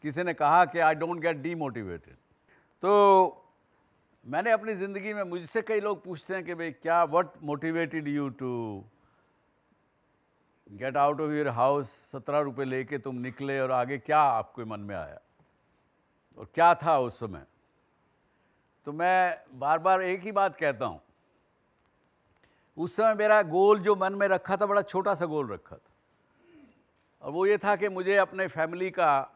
किसी ने कहा कि आई डोंट गेट डीमोटिवेटेड। तो मैंने अपनी ज़िंदगी में, मुझसे कई लोग पूछते हैं कि भाई क्या, what motivated you to get out of your house, 17 रुपये लेके तुम निकले और आगे क्या आपके मन में आया और क्या था उस समय। तो मैं बार बार एक ही बात कहता हूँ, उस समय मेरा गोल जो मन में रखा था, बड़ा छोटा सा गोल रखा था, और वो ये था कि मुझे अपने फैमिली का,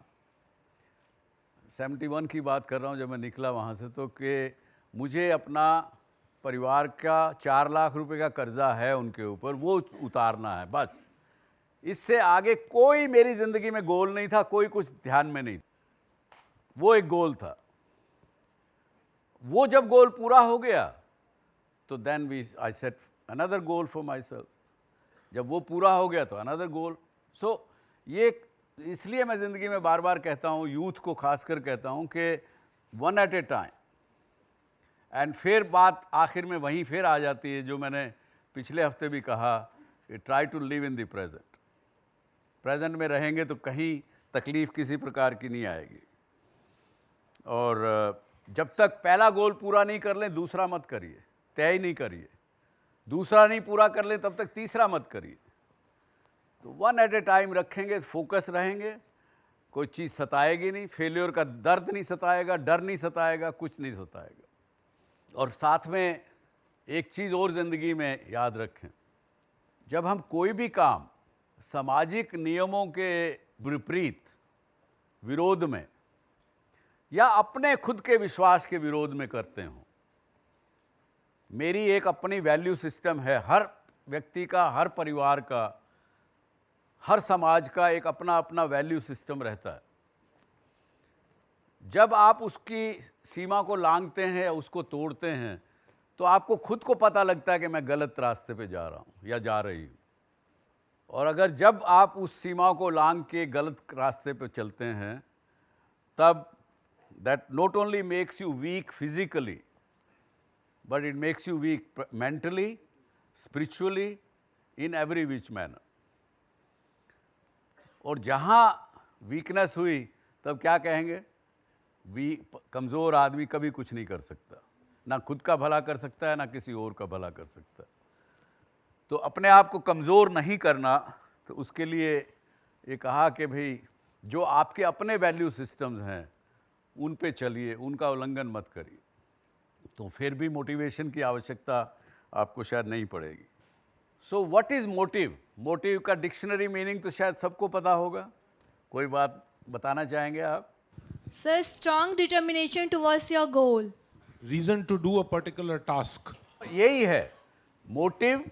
71 की बात कर रहा हूँ जब मैं निकला वहाँ से, तो कि मुझे अपना परिवार का 4 लाख रुपए का कर्जा है उनके ऊपर, वो उतारना है बस। इससे आगे कोई मेरी ज़िंदगी में गोल नहीं था, कोई कुछ ध्यान में नहीं। वो एक गोल था। वो जब गोल पूरा हो गया तो then I set another goal for myself. जब वो पूरा हो गया तो अनदर गोल। सो ये इसलिए मैं ज़िंदगी में बार बार कहता हूँ, यूथ को खासकर कहता हूँ कि one at a time. And फिर बात आखिर में वहीं फिर आ जाती है जो मैंने पिछले हफ्ते भी कहा कि try to live in the present. Present में रहेंगे तो कहीं तकलीफ़ किसी प्रकार की नहीं आएगी। और जब तक पहला गोल पूरा नहीं कर लें दूसरा मत करिए, तय ही नहीं करिए। दूसरा नहीं पूरा कर लें तब तक तीसरा मत करिए। तो वन एट ए टाइम रखेंगे, फोकस रहेंगे, कोई चीज़ सताएगी नहीं, फेलियर का दर्द नहीं सताएगा, डर नहीं सताएगा, कुछ नहीं सताएगा। और साथ में एक चीज़ और ज़िंदगी में याद रखें, जब हम कोई भी काम सामाजिक नियमों के विपरीत, विरोध में, या अपने खुद के विश्वास के विरोध में करते हो, मेरी एक अपनी वैल्यू सिस्टम है, हर व्यक्ति का, हर परिवार का, हर समाज का एक अपना अपना वैल्यू सिस्टम रहता है। जब आप उसकी सीमा को लांघते हैं, उसको तोड़ते हैं, तो आपको खुद को पता लगता है कि मैं गलत रास्ते पे जा रहा हूँ या जा रही हूँ। और अगर जब आप उस सीमा को लांघ के गलत रास्ते पे चलते हैं, तब that not only makes you weak physically, but it makes you weak mentally, spiritually, in every which manner. और जहाँ वीकनेस हुई तब क्या कहेंगे, कमज़ोर आदमी कभी कुछ नहीं कर सकता, ना खुद का भला कर सकता है, ना किसी और का भला कर सकता है। तो अपने आप को कमज़ोर नहीं करना, तो उसके लिए ये कहा कि भाई जो आपके अपने वैल्यू सिस्टम्स हैं उन पे चलिए, उनका उल्लंघन मत करिए, तो फिर भी मोटिवेशन की आवश्यकता आपको शायद नहीं पड़ेगी। So what is motive? Motive का डिक्शनरी मीनिंग तो शायद सबको पता होगा। कोई बात बताना चाहेंगे आप? Sir, strong determination towards your goal. Reason to do a particular task. यही है motive.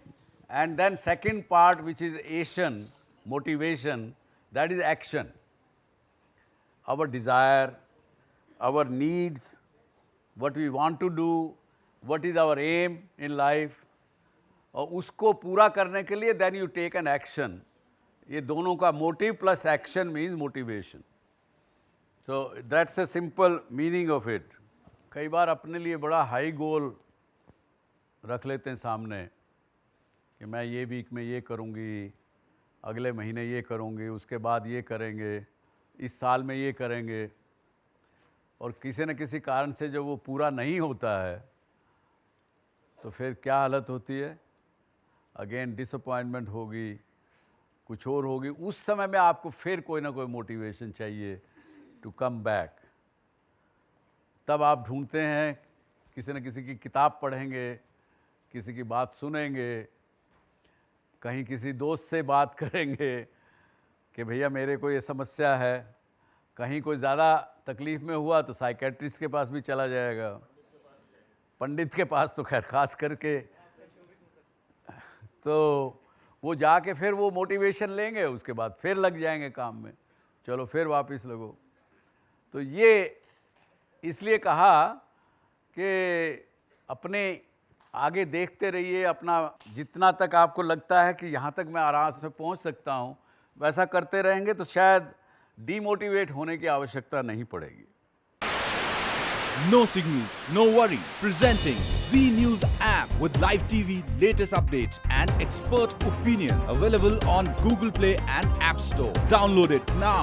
And then second part which is action, motivation, that is action. Our desire, our needs, what we want to do, what is our aim in life, और उसको पूरा करने के लिए then you take an action। ये दोनों का motive plus action means motivation। So that's a simple meaning of it। कई बार अपने लिए बड़ा हाई गोल रख लेते हैं सामने कि मैं ये वीक में ये करूँगी, अगले महीने ये करूँगी, उसके बाद ये करेंगे, इस साल में ये करेंगे, और किसी न किसी कारण से जब वो पूरा नहीं होता है तो फिर क्या हालत होती है, अगेन डिसअपॉइंटमेंट होगी, कुछ और होगी। उस समय में आपको फिर कोई ना कोई मोटिवेशन चाहिए टू कम बैक। तब आप ढूंढते हैं, किसी न किसी की किताब पढ़ेंगे, किसी की बात सुनेंगे, कहीं किसी दोस्त से बात करेंगे कि भैया मेरे को ये समस्या है, कहीं कोई ज़्यादा तकलीफ़ में हुआ तो साइकेट्रिस्ट के पास भी चला जाएगा, पंडित के पास तो खैर खास करके, तो वो जाके फिर वो मोटिवेशन लेंगे, उसके बाद फिर लग जाएंगे काम में, चलो फिर वापस लगो। तो ये इसलिए कहा कि अपने आगे देखते रहिए, अपना जितना तक आपको लगता है कि यहाँ तक मैं आराम से पहुँच सकता हूँ वैसा करते रहेंगे तो शायद डीमोटिवेट होने की आवश्यकता नहीं पड़ेगी। No signal, no worry. Presenting Z News app with live TV, latest updates and expert opinion. Available on Google Play and App Store. Download it now.